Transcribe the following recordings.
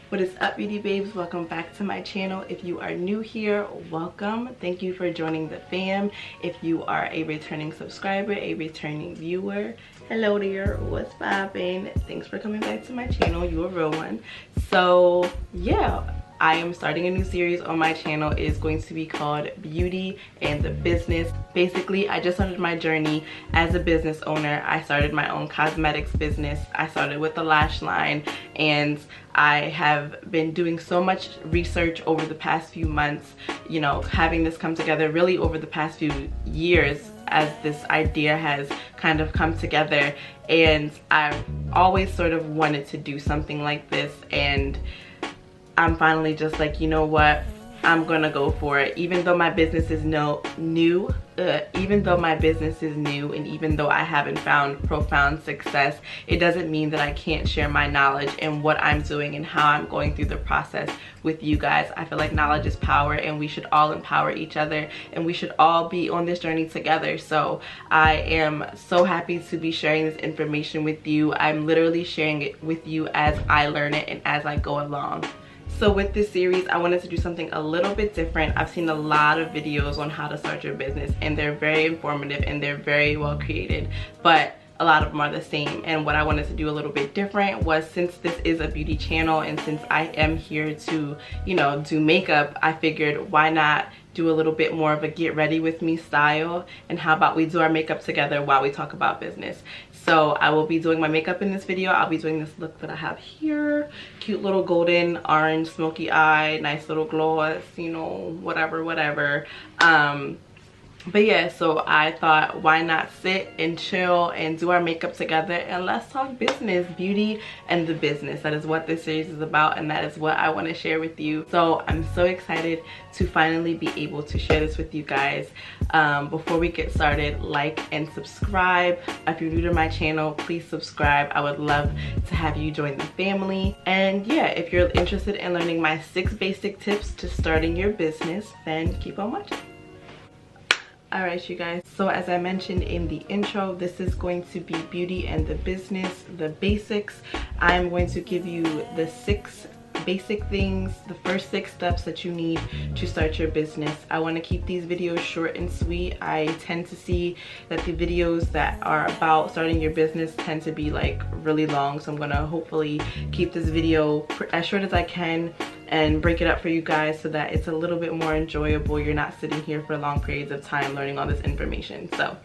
What is up, beauty babes? Welcome back to my channel. If you are new here, welcome. Thank you for joining the fam. If you are a returning subscriber, a returning viewer, hello there, what's poppin'? Thanks for coming back to my channel. You a real one. So yeah, I am starting a new series on my channel. It is going to be called Beauty and the Business. Basically, I just started my journey as a business owner. I started my own cosmetics business. I started with the lash line, and I have been doing so much research over the past few months, you know, having this come together really over the past few years as this idea has kind of come together. And I've always sort of wanted to do something like this, and I'm finally just like, you know what, I'm gonna go for it. Even though my business is new, and even though I haven't found profound success, it doesn't mean that I can't share my knowledge and what I'm doing and how I'm going through the process with you guys. I feel like knowledge is power, and we should all empower each other, and we should all be on this journey together. So I am so happy to be sharing this information with you. I'm literally sharing it with you as I learn it and as I go along. So with this series, I wanted to do something a little bit different. I've seen a lot of videos on how to start your business, and they're very informative and they're very well created, but a lot of them are the same. And what I wanted to do a little bit different was, since this is a beauty channel and since I am here to, you know, do makeup, I figured why not do a little bit more of a get ready with me style, and how about we do our makeup together while we talk about business. So I will be doing my makeup in this video. I'll be doing this look that I have here. Cute little golden orange smoky eye, nice little gloss, you know, whatever. But yeah, so I thought, why not sit and chill and do our makeup together, and let's talk business, beauty and the business. That is what this series is about, and that is what I want to share with you. So I'm so excited to finally be able to share this with you guys. Before we get started, like and subscribe. If you're new to my channel, please subscribe. I would love to have you join the family. And yeah, if you're interested in learning my 6 basic tips to starting your business, then keep on watching. Alright, you guys, so as I mentioned in the intro, this is going to be beauty and the business, the basics. I'm going to give you the 6 basic things, the first 6 steps that you need to start your business. I want to keep these videos short and sweet. I tend to see that the videos that are about starting your business tend to be like really long, so I'm gonna hopefully keep this video as short as I can and break it up for you guys so that it's a little bit more enjoyable. You're not sitting here for long periods of time learning all this information. So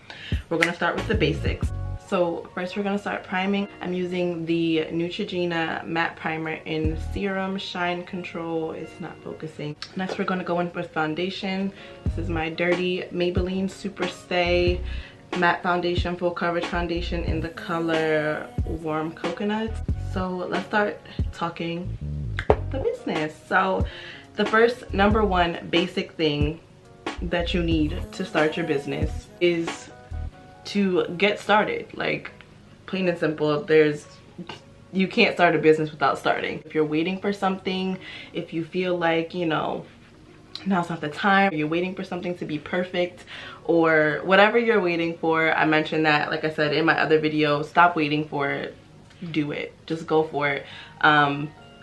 we're gonna start with the basics. So first we're gonna start priming. I'm using the Neutrogena matte primer in serum shine control. It's not focusing. Next we're gonna go in with foundation. This is my dirty Maybelline Super Stay matte foundation, full coverage foundation in the color Warm Coconut. So let's start talking the business. So the first number 1 basic thing that you need to start your business is to get started. Like, plain and simple, you can't start a business without starting. If you're waiting for something, if you feel like, you know, now's not the time, you're waiting for something to be perfect, or whatever you're waiting for, I mentioned that, like I said in my other video, stop waiting for it, do it, just go for it.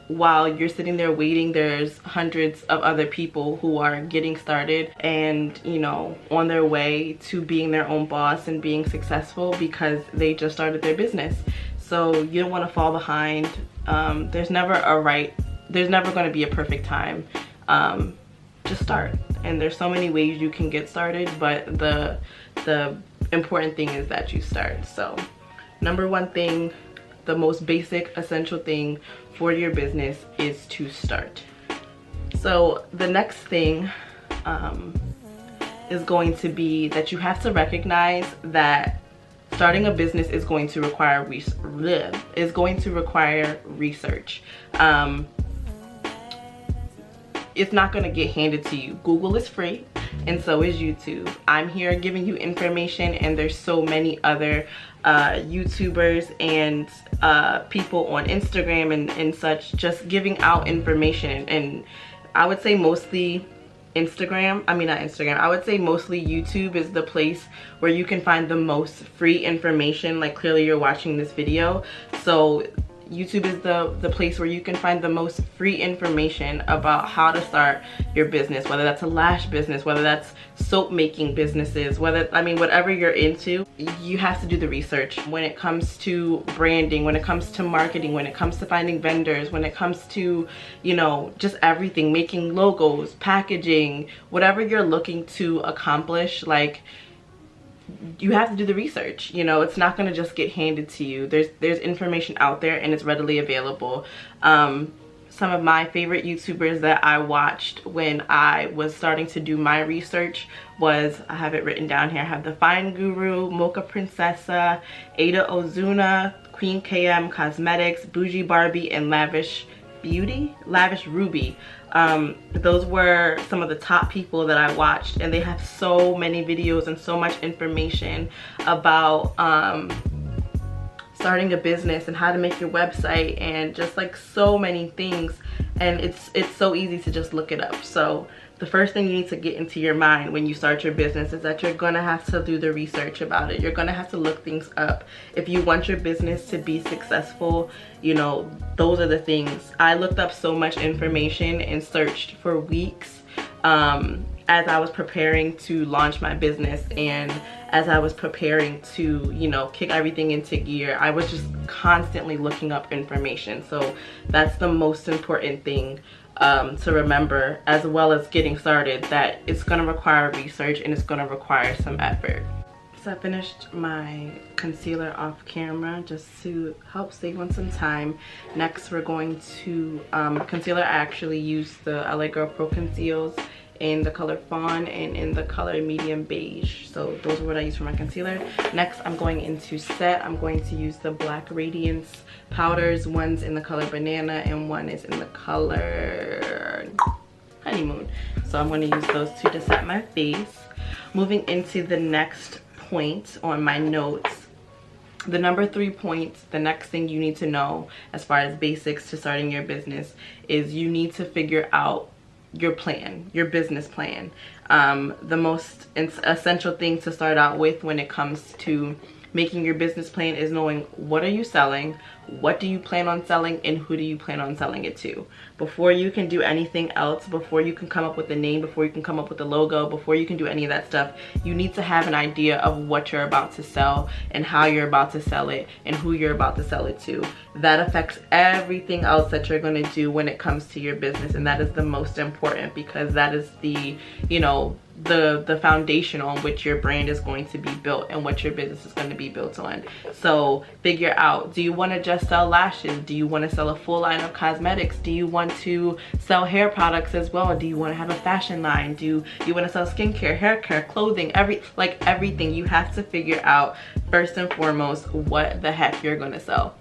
While you're sitting there waiting, there's hundreds of other people who are getting started and, you know, on their way to being their own boss and being successful because they just started their business. So you don't want to fall behind. There's never going to be a perfect time. Just start. And there's so many ways you can get started, but the important thing is that you start. So number 1 thing, the most basic essential thing for your business is to start. So the next thing is going to be that you have to recognize that starting a business is going to require research. It's not going to get handed to you. Google is free, and so is YouTube. I'm here giving you information, and there's so many other YouTubers and people on Instagram and such just giving out information. And I would say mostly I would say mostly YouTube is the place where you can find the most free information. Like, clearly you're watching this video, so YouTube is the place where you can find the most free information about how to start your business, whether that's a lash business, whether that's soap making businesses, whatever you're into. You have to do the research when it comes to branding, when it comes to marketing, when it comes to finding vendors, when it comes to, you know, just everything, making logos, packaging, whatever you're looking to accomplish. Like, you have to do the research. You know, it's not going to just get handed to you. There's information out there and it's readily available. Some of my favorite YouTubers that I watched when I was starting to do my research was, I have it written down here, I have the Fine Guru, Mocha Princessa, Ada Ozuna, Queen KM Cosmetics, Bougie Barbie, and Lavish Ruby. Those were some of the top people that I watched, and they have so many videos and so much information about starting a business and how to make your website and just like so many things, and it's so easy to just look it up. So the first thing you need to get into your mind when you start your business is that you're gonna have to do the research about it. You're gonna have to look things up. If you want your business to be successful, you know, those are the things. I looked up so much information and searched for weeks as I was preparing to launch my business, and as I was preparing to, you know, kick everything into gear. I was just constantly looking up information. So that's the most important thing to remember, as well as getting started, that it's going to require research and it's going to require some effort. So I finished my concealer off camera just to help save on some time. Next, we're going to concealer. I actually used the LA Girl Pro Conceals in the color Fawn and in the color Medium Beige. So those are what I use for my concealer. Next, I'm going into set. I'm going to use the Black Radiance powders. One's in the color Banana and one is in the color Honeymoon. So I'm going to use those two to set my face. Moving into the next point on my notes, the number 3 point, the next thing you need to know as far as basics to starting your business is you need to figure out your plan, your business plan. The most essential thing to start out with when it comes to making your business plan is knowing what are you selling, what do you plan on selling, and who do you plan on selling it to. Before you can do anything else, before you can come up with a name, before you can come up with a logo, before you can do any of that stuff, you need to have an idea of what you're about to sell and how you're about to sell it and who you're about to sell it to. That affects everything else that you're going to do when it comes to your business, and that is the most important, because that is the, you know, the foundation on which your brand is going to be built and what your business is going to be built on. So figure out, do you want to just sell lashes? Do you want to sell a full line of cosmetics? Do you want to sell hair products as well? Do you want to have a fashion line? Do you want to sell skincare, hair care, clothing, everything? You have to figure out first and foremost what the heck you're going to sell,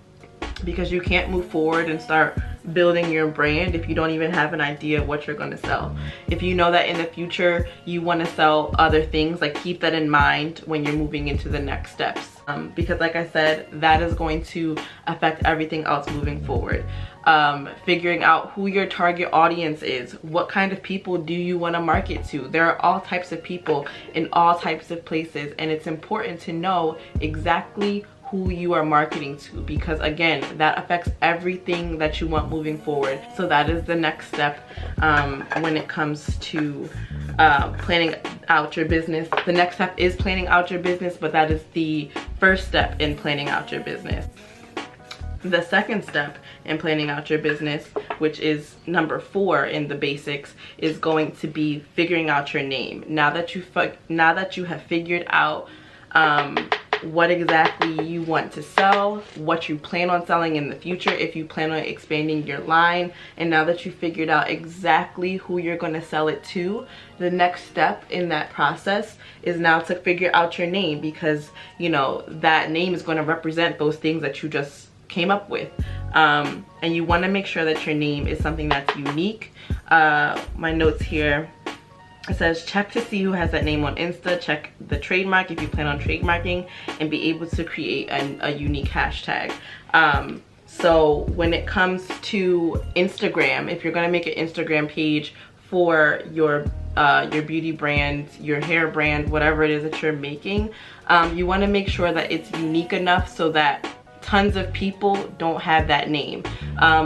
because you can't move forward and start building your brand if you don't even have an idea of what you're going to sell. If you know that in the future you want to sell other things, like, keep that in mind when you're moving into the next steps, because like I said, that is going to affect everything else moving forward. Figuring out who your target audience is. What kind of people do you want to market to? There are all types of people in all types of places, and it's important to know exactly who you are marketing to, because again, that affects everything that you want moving forward. So that is the next step when it comes to planning out your business. The next step is planning out your business, but that is the first step in planning out your business. The second step in planning out your business, which is number 4 in the basics, is going to be figuring out your name. Now that you have figured out what exactly you want to sell, what you plan on selling in the future, if you plan on expanding your line, and now that you figured out exactly who you're going to sell it to, the next step in that process is now to figure out your name, because, you know, that name is going to represent those things that you just came up with, and you want to make sure that your name is something that's unique. My notes here, it says check to see who has that name on Insta, check the trademark if you plan on trademarking, and be able to create a unique hashtag. So when it comes to Instagram, if you're going to make an Instagram page for your beauty brand, your hair brand, whatever it is that you're making, you want to make sure that it's unique enough so that tons of people don't have that name.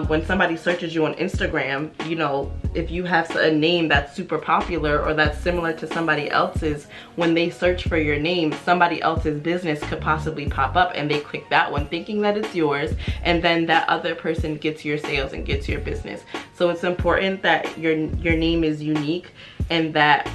When somebody searches you on Instagram, you know, if you have a name that's super popular or that's similar to somebody else's, when they search for your name, somebody else's business could possibly pop up and they click that one thinking that it's yours, and then that other person gets your sales and gets your business. So it's important that your name is unique and that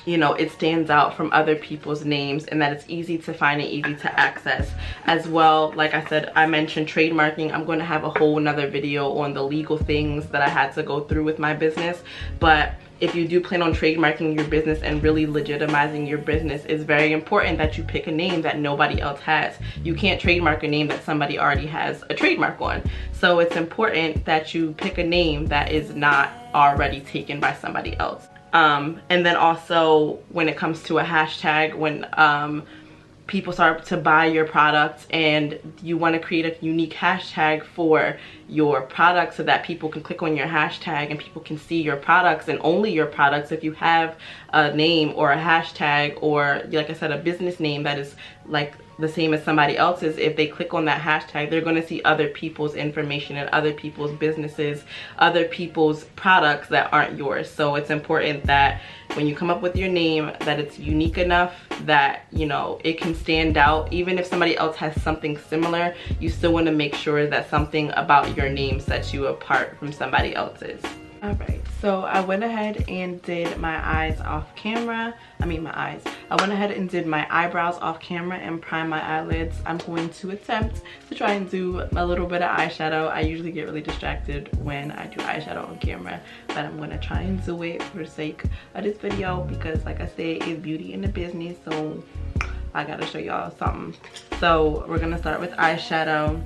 you know, it stands out from other people's names, and that it's easy to find and easy to access as well. Like I said, I mentioned trademarking. I'm going to have a whole nother video on the legal things that I had to go through with my business. But if you do plan on trademarking your business and really legitimizing your business, it's very important that you pick a name that nobody else has. You can't trademark a name that somebody already has a trademark on. So it's important that you pick a name that is not already taken by somebody else. And then also when it comes to a hashtag, when people start to buy your product and you want to create a unique hashtag for your product so that people can click on your hashtag and people can see your products and only your products. If you have a name or a hashtag, or like I said, a business name that is like the same as somebody else's, if they click on that hashtag, they're going to see other people's information and other people's businesses, other people's products that aren't yours. So it's important that when you come up with your name, that it's unique enough that, you know, it can stand out. Even if somebody else has something similar, you still want to make sure that something about your name sets you apart from somebody else's. Alright, so I went ahead and did my eyes off camera. I went ahead and did my eyebrows off camera and primed my eyelids. I'm going to attempt to try and do a little bit of eyeshadow. I usually get really distracted when I do eyeshadow on camera, but I'm going to try and do it for the sake of this video because, like I said, it's beauty in the business, so I gotta show y'all something. So we're going to start with eyeshadow.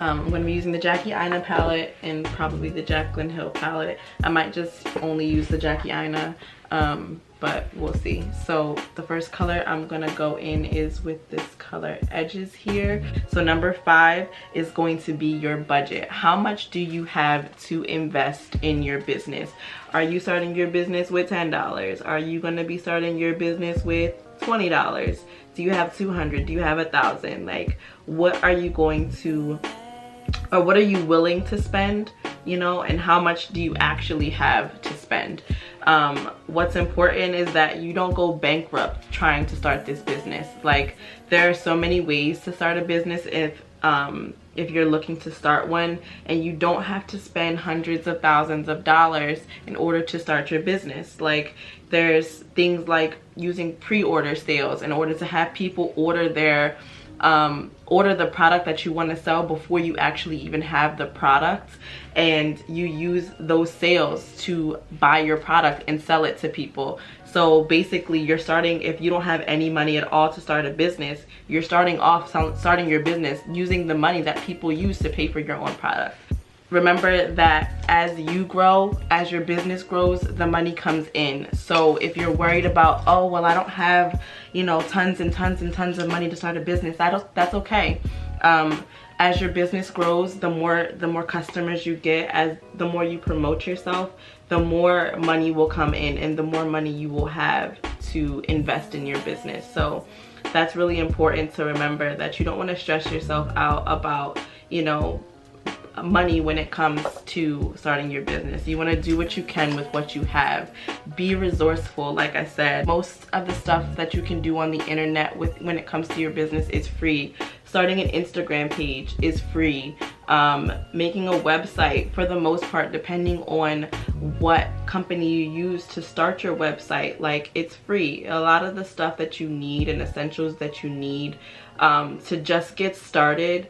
I'm going to be using the Jackie Aina palette and probably the Jaclyn Hill palette. I might just only use the Jackie Aina, but we'll see. So the first color I'm going to go in is with this color Edges here. So number 5 is going to be your budget. How much do you have to invest in your business? Are you starting your business with $10? Are you going to be starting your business with $20? Do you have $200? Do you have $1,000? Like, what are you going to, or what are you willing to spend, you know, and how much do you actually have to spend? What's important is that you don't go bankrupt trying to start this business. Like, there are so many ways to start a business if you're looking to start one, and you don't have to spend hundreds of thousands of dollars in order to start your business. Like, there's things like using pre-order sales in order to have people order their order the product that you want to sell before you actually even have the product, and you use those sales to buy your product and sell it to people. So basically, you're starting, if you don't have any money at all to start a business, you're starting your business using the money that people use to pay for your own product. Remember that as you grow, as your business grows, the money comes in. So if you're worried about, oh, well, I don't have, you know, tons and tons and tons of money to start a business, that's okay. As your business grows, the more customers you get, the more you promote yourself, the more money will come in and the more money you will have to invest in your business. So that's really important to remember, that you don't want to stress yourself out about, you know, money when it comes to starting your business. You want to do what you can with what you have. Be resourceful. Like I said, most of the stuff that you can do on the internet when it comes to your business is free. Starting an Instagram page is free. Making a website, for the most part, depending on what company you use to start your website, like, it's free. A lot of the stuff that you need and essentials that you need to just get started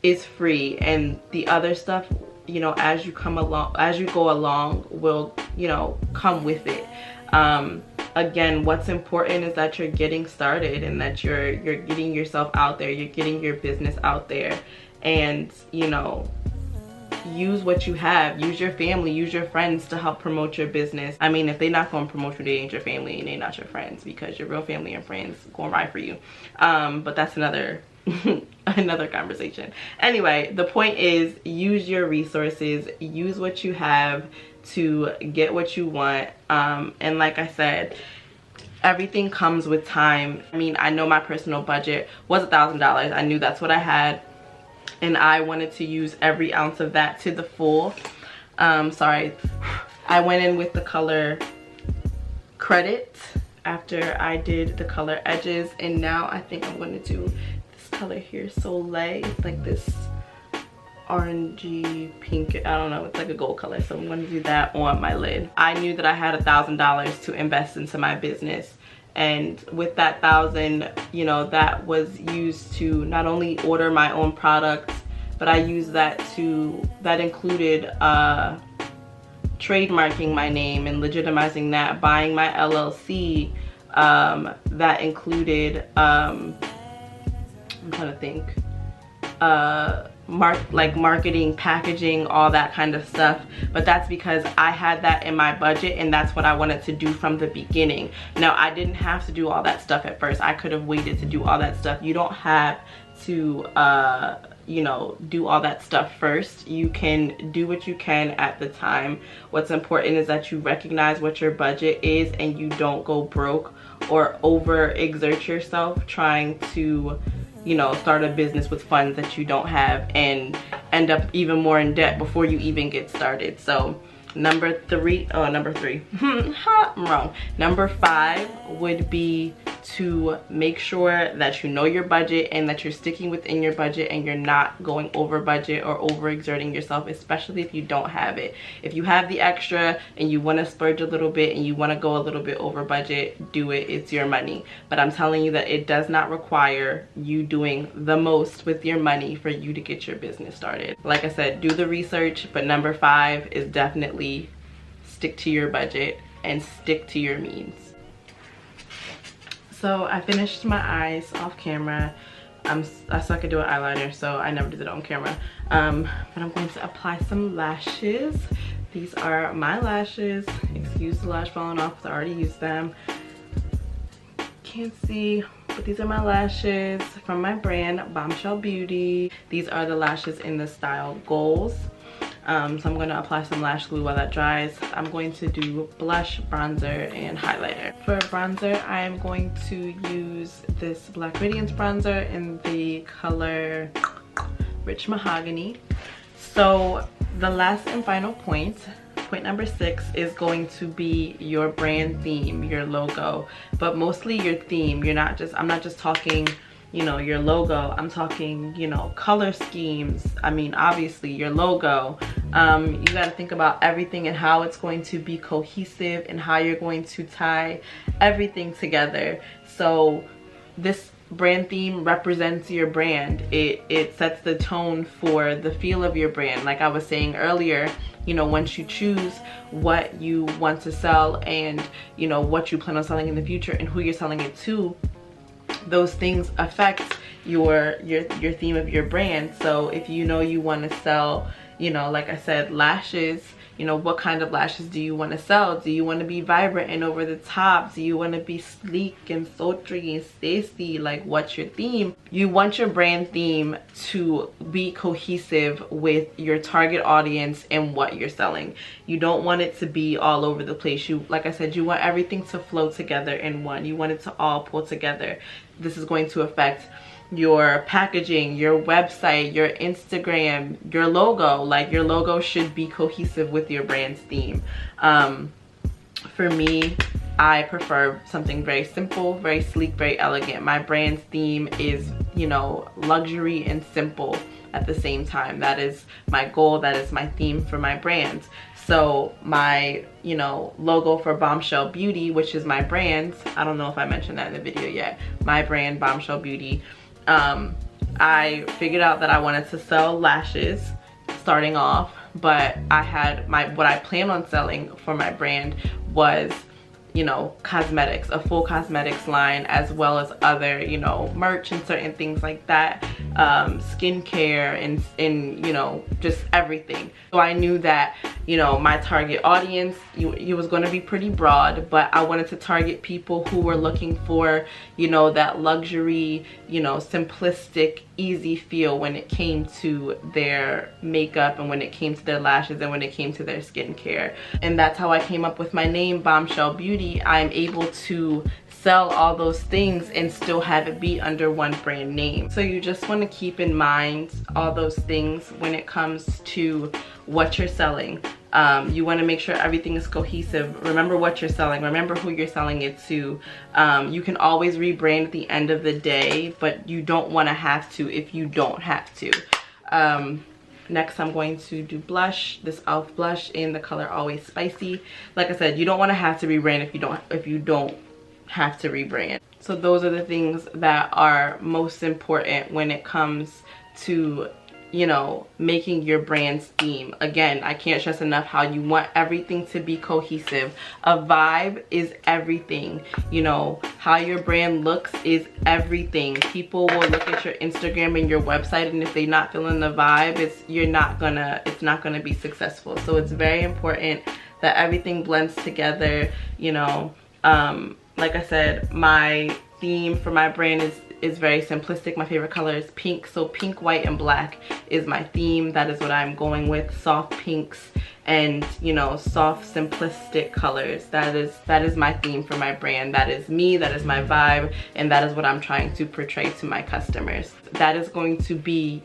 is free, and the other stuff, you know, as you go along will, you know, come with it. Again, what's important is that you're getting started and that you're getting yourself out there, you're getting your business out there, and, you know, use what you have. Use your family, use your friends to help promote your business. I mean, if they're not going to promote you, they ain't your family and they're not your friends, because your real family and friends going to ride for you. But that's another another conversation. Anyway, the point is, use your resources, use what you have to get what you want. And like I said, everything comes with time. I mean, I know my personal budget was $1,000. I knew that's what I had, and I wanted to use every ounce of that to the full. Sorry, I went in with the color Credit after I did the color Edges, and now I think I'm going to do this color here, Soleil. It's like this orangey pink, I don't know, it's like a gold color, so I'm going to do that on my lid. I knew that I had $1,000 to invest into my business, and with that $1,000, you know, that was used to not only order my own products, but I used that included trademarking my name and legitimizing that, buying my LLC. That included I'm trying to think, marketing, packaging, all that kind of stuff. But that's because I had that in my budget, and that's what I wanted to do from the beginning. Now, I didn't have to do all that stuff at first. I could have waited to do all that stuff. You don't have to you know, do all that stuff first. You can do what you can at the time. What's important is that you recognize what your budget is, and you don't go broke or overexert yourself trying to, you know, start a business with funds that you don't have and end up even more in debt before you even get started. So number 5 would be to make sure that you know your budget and that you're sticking within your budget and you're not going over budget or overexerting yourself, especially if you don't have it. If you have the extra and you want to splurge a little bit and you want to go a little bit over budget, do it. It's your money. But I'm telling you that it does not require you doing the most with your money for you to get your business started. Like I said, do the research, but number 5 is definitely stick to your budget and stick to your means. So I finished my eyes off camera. I suck at doing eyeliner, so I never did it on camera. But I'm going to apply some lashes. These are my lashes. Excuse the lash falling off because I already used them. Can't see, but these are my lashes from my brand, BombChelle Beauty. These are the lashes in the style Goals. So I'm going to apply some lash glue while that dries. I'm going to do blush, bronzer, and highlighter. For bronzer, I am going to use this Black Radiance bronzer in the color Rich Mahogany. So the last and final point number 6 is going to be your brand theme, your logo, but mostly your theme. I'm not just talking, you know, your logo. I'm talking, you know, color schemes. I mean, obviously your logo. You got to think about everything and how it's going to be cohesive and how you're going to tie everything together. So this brand theme represents your brand. It sets the tone for the feel of your brand. Like I was saying earlier, you know, once you choose what you want to sell and, you know, what you plan on selling in the future and who you're selling it to, those things affect your theme of your brand. So if you know you want to sell, you know, like I said, lashes, you know, what kind of lashes do you want to sell? Do you want to be vibrant and over the top? Do you want to be sleek and sultry and stacey? Like, what's your theme? You want your brand theme to be cohesive with your target audience and what you're selling. You don't want it to be all over the place. Like I said, you want everything to flow together in one. You want it to all pull together. This is going to affect your packaging, your website, your Instagram, your logo. Like, your logo should be cohesive with your brand's theme. For me, I prefer something very simple, very sleek, very elegant. My brand's theme is, you know, luxury and simple at the same time. That is my goal. That is my theme for my brand. So my, you know, logo for BombChelle Beauty, which is my brand, I don't know if I mentioned that in the video yet, my brand, BombChelle Beauty, I figured out that I wanted to sell lashes starting off, but I had what I planned on selling for my brand was, you know, cosmetics, a full cosmetics line, as well as other, you know, merch and certain things like that, skincare and you know, just everything. So I knew that, you know, my target audience, it was going to be pretty broad, but I wanted to target people who were looking for, you know, that luxury, you know, simplistic, easy feel when it came to their makeup and when it came to their lashes and when it came to their skincare. And that's how I came up with my name, BombChelle Beauty. I'm able to sell all those things and still have it be under one brand name. So you just want to keep in mind all those things when it comes to what you're selling. You want to make sure everything is cohesive. Remember what you're selling. Remember who you're selling it to. You can always rebrand at the end of the day, but you don't want to have to if you don't have to. Next, I'm going to do blush, this e.l.f. blush in the color Always Spicy. Like I said, you don't want to have to rebrand if you don't have to rebrand. So those are the things that are most important when it comes to, you know, making your brand's theme. Again, I can't stress enough how you want everything to be cohesive. A vibe is everything. You know, how your brand looks is everything. People will look at your Instagram and your website, and if they're not feeling the vibe, it's not gonna be successful. So it's very important that everything blends together. You know, like I said, my theme for my brand is very simplistic. My favorite color is pink, so pink, white, and black is my theme. That is what I'm going with. Soft pinks and, you know, soft simplistic colors. That is my theme for my brand. That is me, that is my vibe, and that is what I'm trying to portray to my customers. That is going to be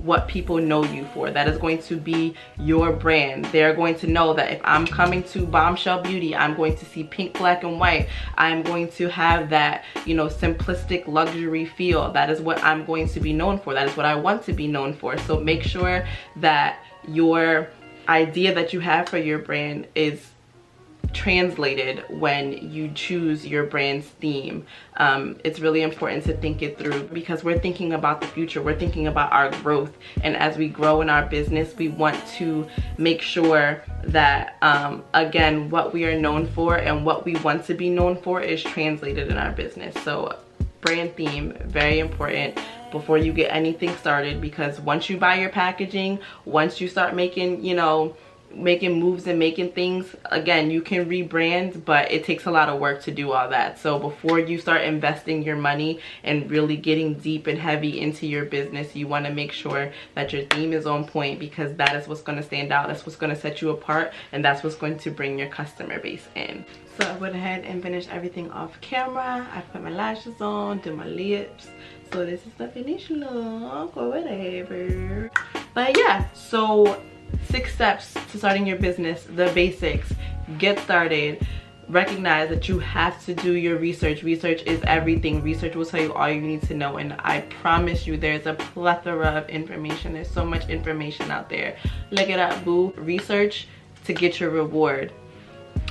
what people know you for. That is going to be your brand. They're going to know that if I'm coming to BombChelle Beauty, I'm going to see pink, black, and white. I'm going to have that, you know, simplistic luxury feel. That is what I'm going to be known for. That is what I want to be known for. So make sure that your idea that you have for your brand is translated when you choose your brand's theme. It's really important to think it through because we're thinking about the future. We're thinking about our growth, and as we grow in our business, we want to make sure that again, what we are known for and what we want to be known for is translated in our business. So brand theme, very important before you get anything started, because once you buy your packaging, once you start making, you know, making moves and making things, again, you can rebrand, but it takes a lot of work to do all that. So before you start investing your money and really getting deep and heavy into your business, you want to make sure that your theme is on point, because that is what's going to stand out. That's what's going to set you apart, and that's what's going to bring your customer base in. So I went ahead and finished everything off camera. I put my lashes on, did my lips. So this is the finished look or whatever. But yeah, so 6 steps to starting your business, the basics. Get started. Recognize that you have to do your research. Research is everything. Research will tell you all you need to know, and I promise you there's a plethora of information. There's so much information out there. Look it up, boo. Research to get your reward.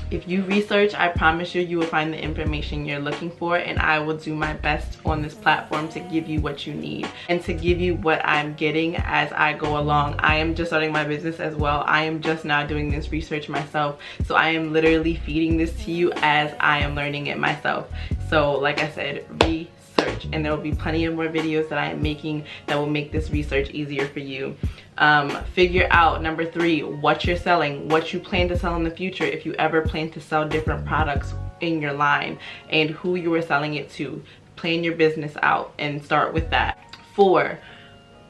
If you research, I promise you, you will find the information you're looking for, and I will do my best on this platform to give you what you need and to give you what I'm getting as I go along. I am just starting my business as well. I am just now doing this research myself, so I am literally feeding this to you as I am learning it myself. So like I said, research, and there will be plenty of more videos that I am making that will make this research easier for you. Figure out, number 3, what you're selling, what you plan to sell in the future, if you ever plan to sell different products in your line, and who you are selling it to. Plan your business out and start with that. 4,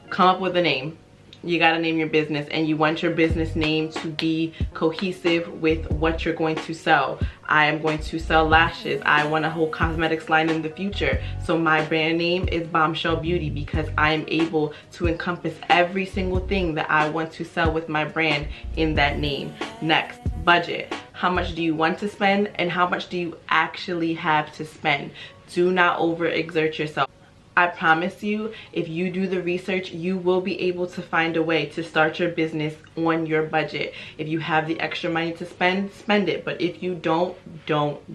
come up with a name. You got to name your business, and you want your business name to be cohesive with what you're going to sell. I am going to sell lashes. I want a whole cosmetics line in the future. So my brand name is BombChelle Beauty, because I am able to encompass every single thing that I want to sell with my brand in that name. Next, budget. How much do you want to spend, and how much do you actually have to spend? Do not overexert yourself. I promise you, if you do the research, you will be able to find a way to start your business on your budget. If you have the extra money to spend, spend it. But if you don't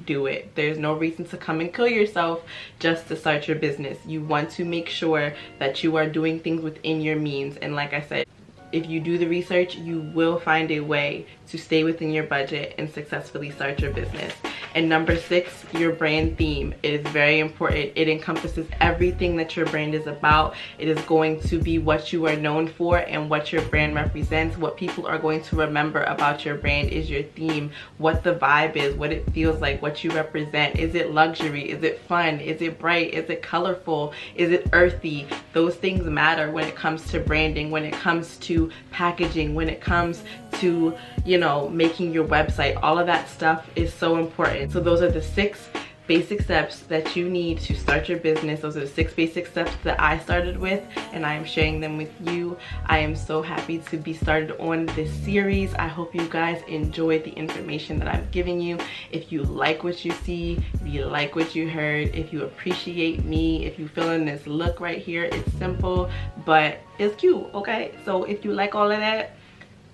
do it. There's no reason to come and kill yourself just to start your business. You want to make sure that you are doing things within your means. And like I said, if you do the research, you will find a way to stay within your budget and successfully start your business. And number 6, your brand theme. It is very important. It encompasses everything that your brand is about. It is going to be what you are known for and what your brand represents. What people are going to remember about your brand is your theme, what the vibe is, what it feels like, what you represent. Is it luxury? Is it fun? Is it bright? Is it colorful? Is it earthy? Those things matter when it comes to branding, when it comes to packaging, when it comes to, you know, making your website. All of that stuff is so important. So those are the 6 basic steps that you need to start your business. Those are the 6 basic steps that I started with, and I am sharing them with you. I am so happy to be started on this series. I hope you guys enjoyed the information that I'm giving you. If you like what you see, if you like what you heard, if you appreciate me, if you feeling this look right here, it's simple but it's cute, okay? So if you like all of that,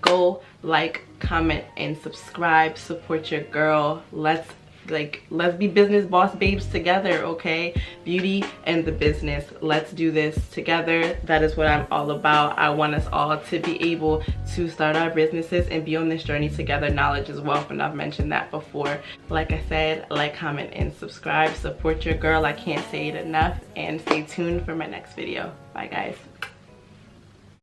go like, comment, and subscribe. Support your girl. Let's be business boss babes together, okay? Beauty and the business, let's do this together. That is what I'm all about. I want us all to be able to start our businesses and be on this journey together. Knowledge is wealth, and I've mentioned that before. Like I said, like, comment, and subscribe. Support your girl. I can't say it enough. And stay tuned for my next video. Bye guys.